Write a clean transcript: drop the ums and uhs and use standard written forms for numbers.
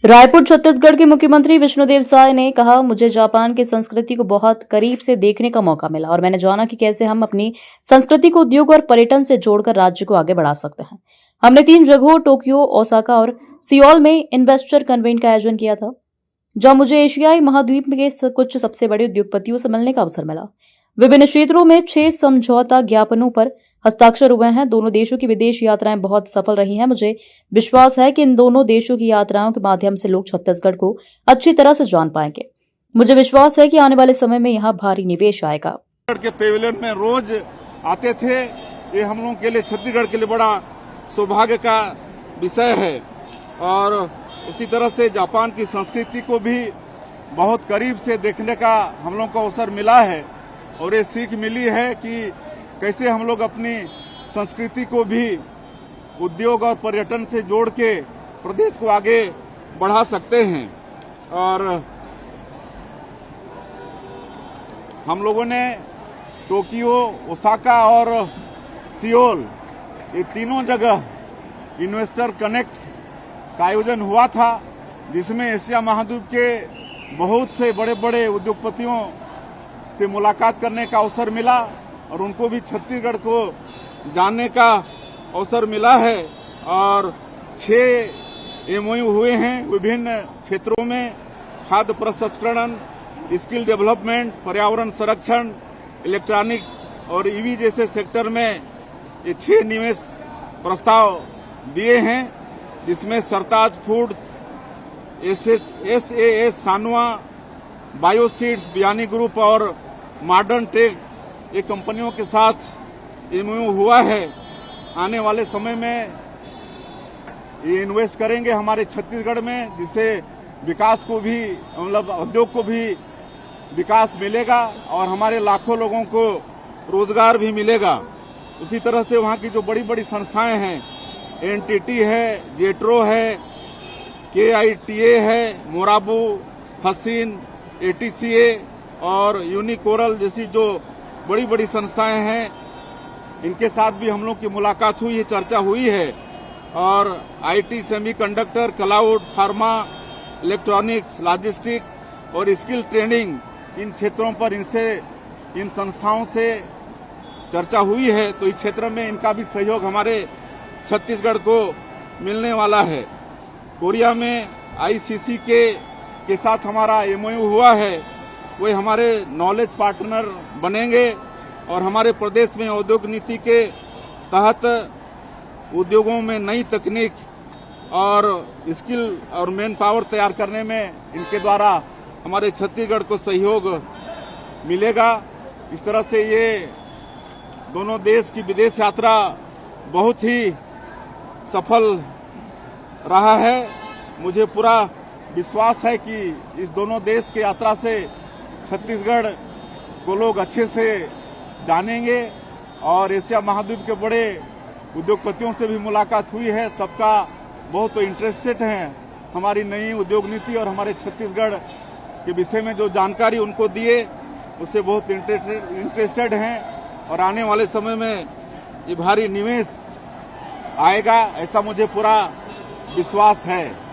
रायपुर छत्तीसगढ़ के मुख्यमंत्री विष्णुदेव साय ने कहा, मुझे जापान की संस्कृति को बहुत करीब से देखने का मौका मिला और मैंने जाना कि कैसे हम अपनी संस्कृति को उद्योग और पर्यटन से जोड़कर राज्य को आगे बढ़ा सकते हैं। हमने 3 जगहों टोक्यो, ओसाका और सियोल में इन्वेस्टर कन्वेंट का आयोजन किया था, जहां मुझे एशियाई महाद्वीप के कुछ सबसे बड़े उद्योगपतियों से मिलने का अवसर मिला। विभिन्न क्षेत्रों में 6 समझौता ज्ञापनों पर हस्ताक्षर हुए हैं। दोनों देशों की विदेश यात्राएं बहुत सफल रही हैं। मुझे विश्वास है कि इन दोनों देशों की यात्राओं के माध्यम से लोग छत्तीसगढ़ को अच्छी तरह से जान पाएंगे। मुझे विश्वास है कि आने वाले समय में यहाँ भारी निवेश आएगा। के पेविलियन में रोज आते थे, ये हम लोगों के लिए, छत्तीसगढ़ के लिए बड़ा सौभाग्य का विषय है। और उसी तरह से जापान की संस्कृति को भी बहुत करीब से देखने का हम लोगों को अवसर मिला है और ये सीख मिली है कि कैसे हम लोग अपनी संस्कृति को भी उद्योग और पर्यटन से जोड़ के प्रदेश को आगे बढ़ा सकते हैं। और हम लोगों ने टोक्यो, ओसाका और सियोल, ये तीनों जगह इन्वेस्टर कनेक्ट का आयोजन हुआ था, जिसमें एशिया महाद्वीप के बहुत से बड़े बड़े उद्योगपतियों से मुलाकात करने का अवसर मिला और उनको भी छत्तीसगढ़ को जानने का अवसर मिला है। और 6 MOU हुए हैं विभिन्न क्षेत्रों में, खाद्य प्रसंस्करण, स्किल डेवलपमेंट, पर्यावरण संरक्षण, इलेक्ट्रॉनिक्स और EV जैसे सेक्टर में ये 6 निवेश प्रस्ताव दिए हैं, जिसमें सरताज फूड्स, SAS सानुआ, बायोसीड्स, बियानी ग्रुप और मॉडर्न टेक, ये कंपनियों के साथ MOU हुआ है। आने वाले समय में ये इन्वेस्ट करेंगे हमारे छत्तीसगढ़ में, जिससे विकास को भी, मतलब उद्योग को भी विकास मिलेगा और हमारे लाखों लोगों को रोजगार भी मिलेगा। उसी तरह से वहाँ की जो बड़ी बड़ी संस्थाएं हैं, NTT है, जेट्रो है, KITA है, मोराबू, फसीन, ATCA और यूनिकोरल जैसी जो बड़ी बड़ी संस्थाएं हैं, इनके साथ भी हम लोग की मुलाकात हुई है, चर्चा हुई है। और IT, semiconductor, cloud, pharma, electronics, logistic और स्किल ट्रेनिंग, इन क्षेत्रों पर इन संस्थाओं से चर्चा हुई है। तो इस क्षेत्र में इनका भी सहयोग हमारे छत्तीसगढ़ को मिलने वाला है। कोरिया में ICC के साथ हमारा MOU हुआ है, वे हमारे नॉलेज पार्टनर बनेंगे और हमारे प्रदेश में औद्योगिक नीति के तहत उद्योगों में नई तकनीक और स्किल और मैन पावर तैयार करने में इनके द्वारा हमारे छत्तीसगढ़ को सहयोग मिलेगा। इस तरह से ये दोनों देश की विदेश यात्रा बहुत ही सफल रहा है। मुझे पूरा विश्वास है कि इस दोनों देश की यात्रा से छत्तीसगढ़ को लोग अच्छे से जानेंगे और एशिया महाद्वीप के बड़े उद्योगपतियों से भी मुलाकात हुई है। सबका बहुत इंटरेस्टेड हैं हमारी नई उद्योग नीति और हमारे छत्तीसगढ़ के विषय में जो जानकारी उनको दिए, उससे बहुत इंटरेस्टेड हैं और आने वाले समय में ये भारी निवेश आएगा, ऐसा मुझे पूरा विश्वास है।